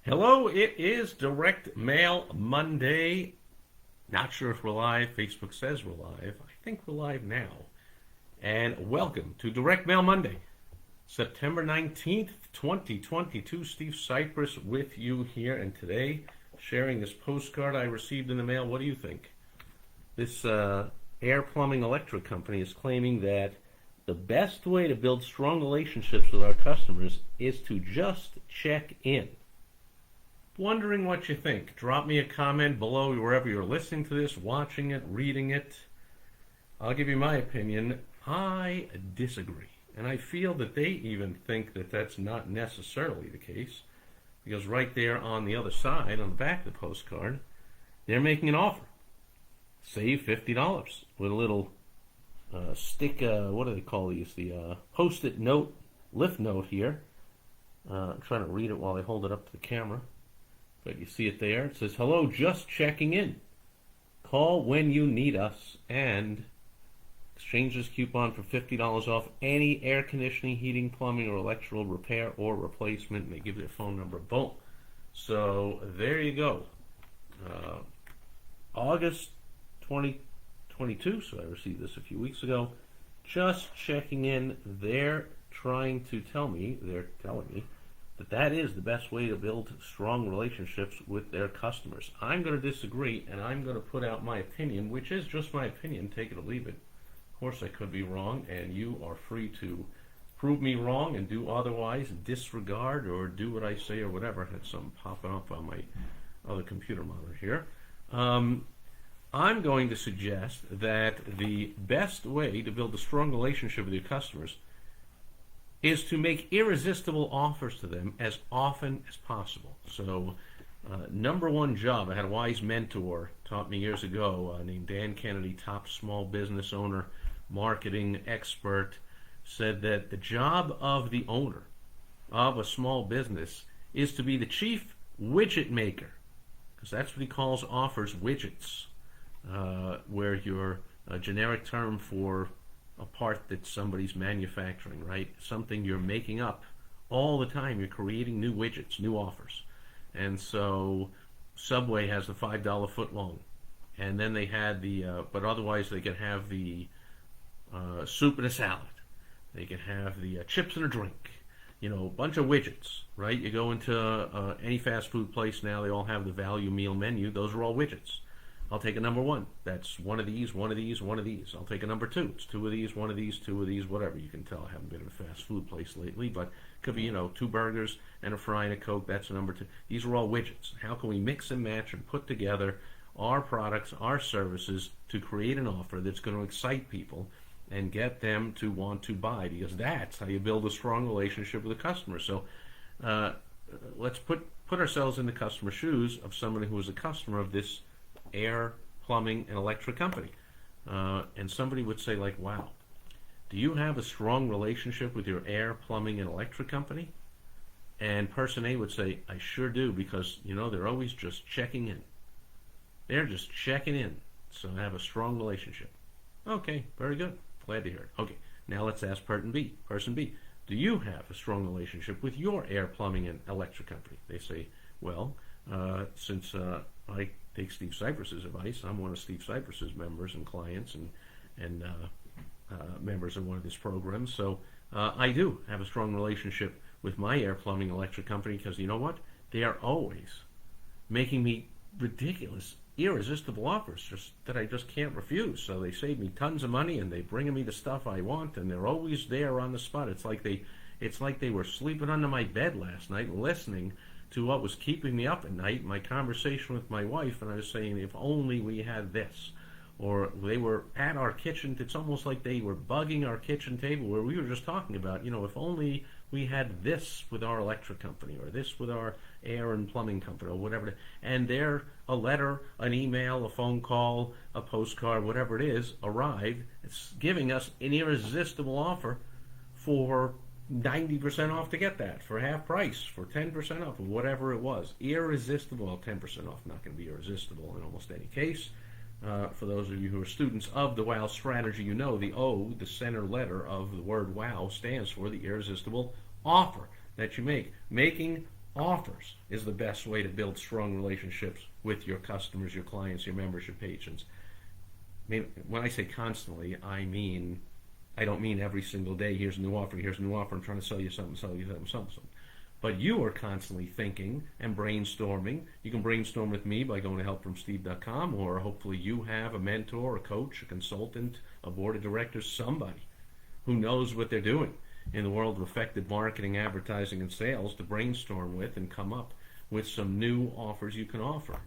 Hello, it is Direct Mail Monday. Not sure if we're live. Facebook says we're live. I think we're live now. And welcome to Direct Mail Monday, September 19th, 2022. Steve Sipress with you here, and today sharing this postcard I received in the mail. What do you think? This air plumbing electric company is claiming that the best way to build strong relationships with our customers is to just check in. Wondering what you think. Drop me a comment below wherever you're listening to this, watching it, reading it. I'll give you my opinion. I disagree. And I feel that they even think that that's not necessarily the case, because right there on the other side, on the back of the postcard, they're making an offer. Save $50 with a little stick, what do they call these? The post-it note, lift note here. I'm trying to read it while I hold it up to the camera. But you see it there. It says, "Hello, just checking in. Call when you need us and exchange this coupon for $50 off any air conditioning, heating, plumbing, or electrical repair or replacement." And they give you a phone number. Boom. So there you go. August 2022. So I received this a few weeks ago. Just checking in. They're telling me that is the best way to build strong relationships with their customers. I'm going to disagree, and I'm going to put out my opinion, which is just my opinion. Take it or leave it. Of course, I could be wrong, and you are free to prove me wrong and do otherwise, disregard, or do what I say or whatever. I had something popping up on my other computer monitor here. I'm going to suggest that the best way to build a strong relationship with your customers is to make irresistible offers to them as often as possible. So, number one job, I had a wise mentor taught me years ago named Dan Kennedy, top small business owner, marketing expert, said that the job of the owner of a small business is to be the chief widget maker, because that's what he calls offers, widgets, where you're a generic term for a part that somebody's manufacturing, right? Something you're making up all the time. You're creating new widgets, new offers. And so Subway has the $5 foot long. And then they had but otherwise they could have the soup and a salad. They could have the chips and a drink. You know, a bunch of widgets, right? You go into any fast food place now, they all have the value meal menu. Those are all widgets. I'll take a number one. That's one of these, one of these, one of these. I'll take a number two. It's two of these, one of these, two of these, whatever. You can tell I haven't been in a fast food place lately, but it could be, two burgers and a fry and a Coke. That's a number two. These are all widgets. How can we mix and match and put together our products, our services to create an offer that's going to excite people and get them to want to buy? Because that's how you build a strong relationship with a customer. So let's put ourselves in the customer's shoes of somebody who is a customer of this air, plumbing, and electric company. And somebody would say, like, wow, do you have a strong relationship with your air, plumbing, and electric company? And person A would say, I sure do, because, they're always just checking in. They're just checking in. So I have a strong relationship. Okay, very good. Glad to hear it. Okay, now let's ask person B. Person B, do you have a strong relationship with your air, plumbing, and electric company? They say, well, since I take Steve Sipress's advice, I'm one of Steve Sipress's members and clients and members of one of his programs. So I do have a strong relationship with my air, plumbing, electric company, because you know what? They are always making me ridiculous, irresistible offers just that I just can't refuse. So they save me tons of money, and they bring me the stuff I want, and they're always there on the spot. It's like they were sleeping under my bed last night, listening to what was keeping me up at night, my conversation with my wife, and I was saying, if only we had this. Or they were at our kitchen, it's almost like they were bugging our kitchen table where we were just talking about, if only we had this with our electric company, or this with our air and plumbing company, or whatever. And there, a letter, an email, a phone call, a postcard, whatever it is, arrived. It's giving us an irresistible offer for 90% off to get that, for half price, for 10% off, or whatever it was. Irresistible. Well, 10% off, not going to be irresistible in almost any case. For those of you who are students of the WOW strategy, the O, the center letter of the word WOW, stands for the irresistible offer that you make. Making offers is the best way to build strong relationships with your customers, your clients, your members, your patrons. I mean, when I say constantly, I don't mean every single day, here's a new offer, I'm trying to sell you something. But you are constantly thinking and brainstorming. You can brainstorm with me by going to helpfromsteve.com, or hopefully you have a mentor, a coach, a consultant, a board of directors, somebody who knows what they're doing in the world of effective marketing, advertising, and sales to brainstorm with and come up with some new offers you can offer,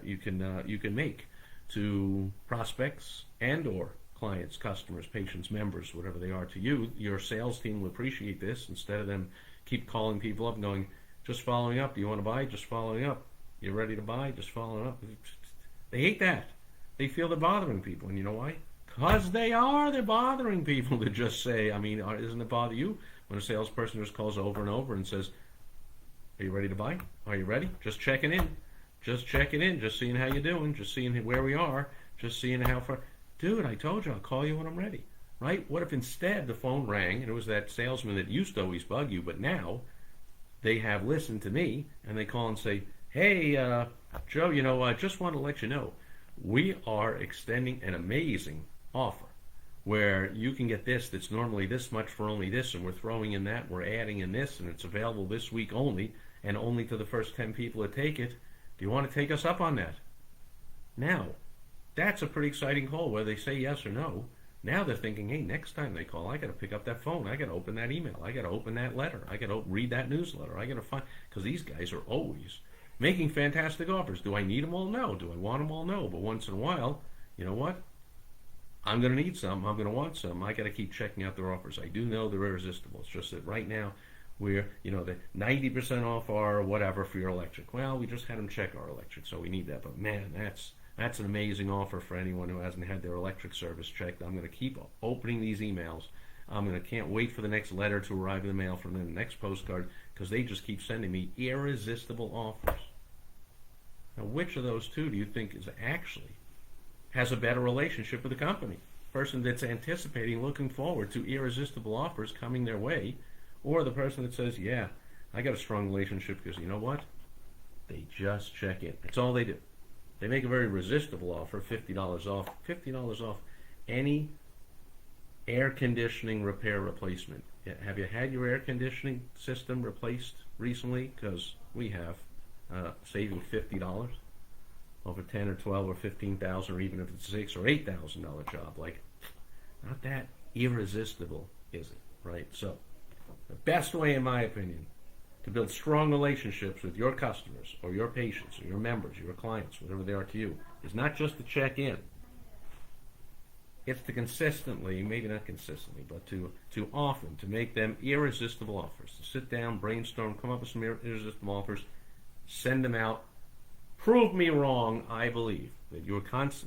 you can make to prospects and or clients, customers, patients, members, whatever they are to you. Your sales team will appreciate this. Instead of them keep calling people up and going, just following up, do you want to buy? Just following up. You ready to buy? Just following up. They hate that. They feel they're bothering people. And you know why? Because they're bothering people to just say, I mean, doesn't it bother you when a salesperson just calls over and over and says, are you ready to buy? Are you ready? Just checking in. Just seeing how you're doing, just seeing where we are, just seeing how far. Dude, I told you I'll call you when I'm ready, right? What if instead the phone rang and it was that salesman that used to always bug you, but now they have listened to me and they call and say, hey, Joe, I just want to let you know, we are extending an amazing offer where you can get this that's normally this much for only this, and we're throwing in that, we're adding in this, and it's available this week only, and only to the first 10 people that take it. Do you want to take us up on that? Now, that's a pretty exciting call, whether they say yes or no. Now they're thinking, hey, next time they call, I got to pick up that phone. I got to open that email. I got to open that letter. I got to read that newsletter. I got to find, because these guys are always making fantastic offers. Do I need them all? No. Do I want them all? No. But once in a while, you know what? I'm going to need some. I'm going to want some. I got to keep checking out their offers. I do know they're irresistible. It's just that right now, we're, the 90% off our whatever for your electric. Well, we just had them check our electric, so we need that. But man, that's an amazing offer for anyone who hasn't had their electric service checked. I'm going to keep opening these emails. Can't wait for the next letter to arrive in the mail from them, the next postcard, because they just keep sending me irresistible offers. Now, which of those two do you think has a better relationship with the company? Person that's anticipating, looking forward to irresistible offers coming their way, or the person that says, yeah, I got a strong relationship because you know what? They just check in. That's all they do. They make a very resistible offer, $50 off. $50 off any air conditioning repair replacement. Have you had your air conditioning system replaced recently? Because we have. Saving $50 over 10 or 12 or 15,000, or even if it's $6,000 or $8,000 job. Like, not that irresistible, is it? Right? So, the best way, in my opinion, to build strong relationships with your customers or your patients or your members, your clients, whatever they are to you, is not just to check in. It's to consistently, maybe not consistently, but to often, to make them irresistible offers. To sit down, brainstorm, come up with some irresistible offers, send them out. Prove me wrong. I believe that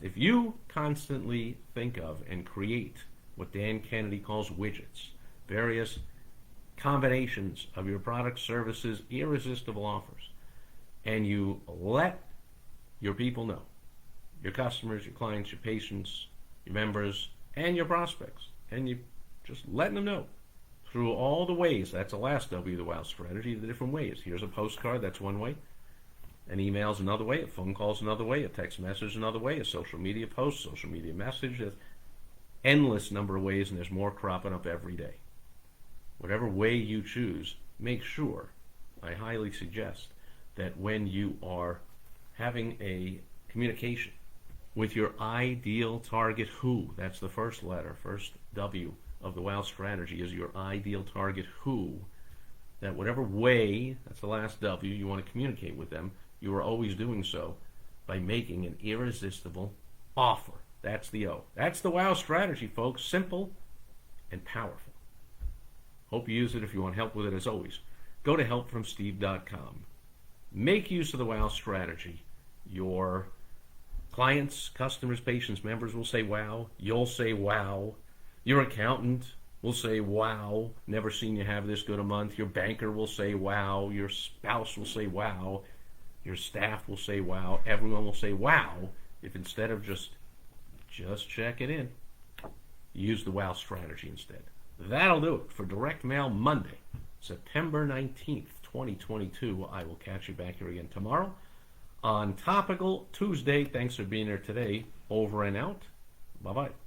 if you constantly think of and create what Dan Kennedy calls widgets, various combinations of your products, services, irresistible offers, and you let your people know, your customers, your clients, your patients, your members, and your prospects, and you just letting them know through all the ways. That's the last W, the WOW strategy, the different ways. Here's a postcard, that's one way. An email's another way, a phone call's another way, a text message another way, a social media post, social media message. There's endless number of ways, and there's more cropping up every day. Whatever way you choose, make sure, I highly suggest, that when you are having a communication with your ideal target who, that's the first letter, first W of the WOW strategy is your ideal target who, that whatever way, that's the last W, you want to communicate with them, you are always doing so by making an irresistible offer. That's the O. That's the WOW strategy, folks. Simple and powerful. Hope you use it. If you want help with it, as always, go to helpfromsteve.com. Make use of the WOW strategy. Your clients, customers, patients, members will say wow. You'll say wow. Your accountant will say wow. Never seen you have this good a month. Your banker will say wow. Your spouse will say wow. Your staff will say wow. Everyone will say wow if instead of just check it in, use the WOW strategy instead. That'll do it for Direct Mail Monday, September 19th, 2022. I will catch you back here again tomorrow on Topical Tuesday. Thanks for being here today. Over and out. Bye-bye.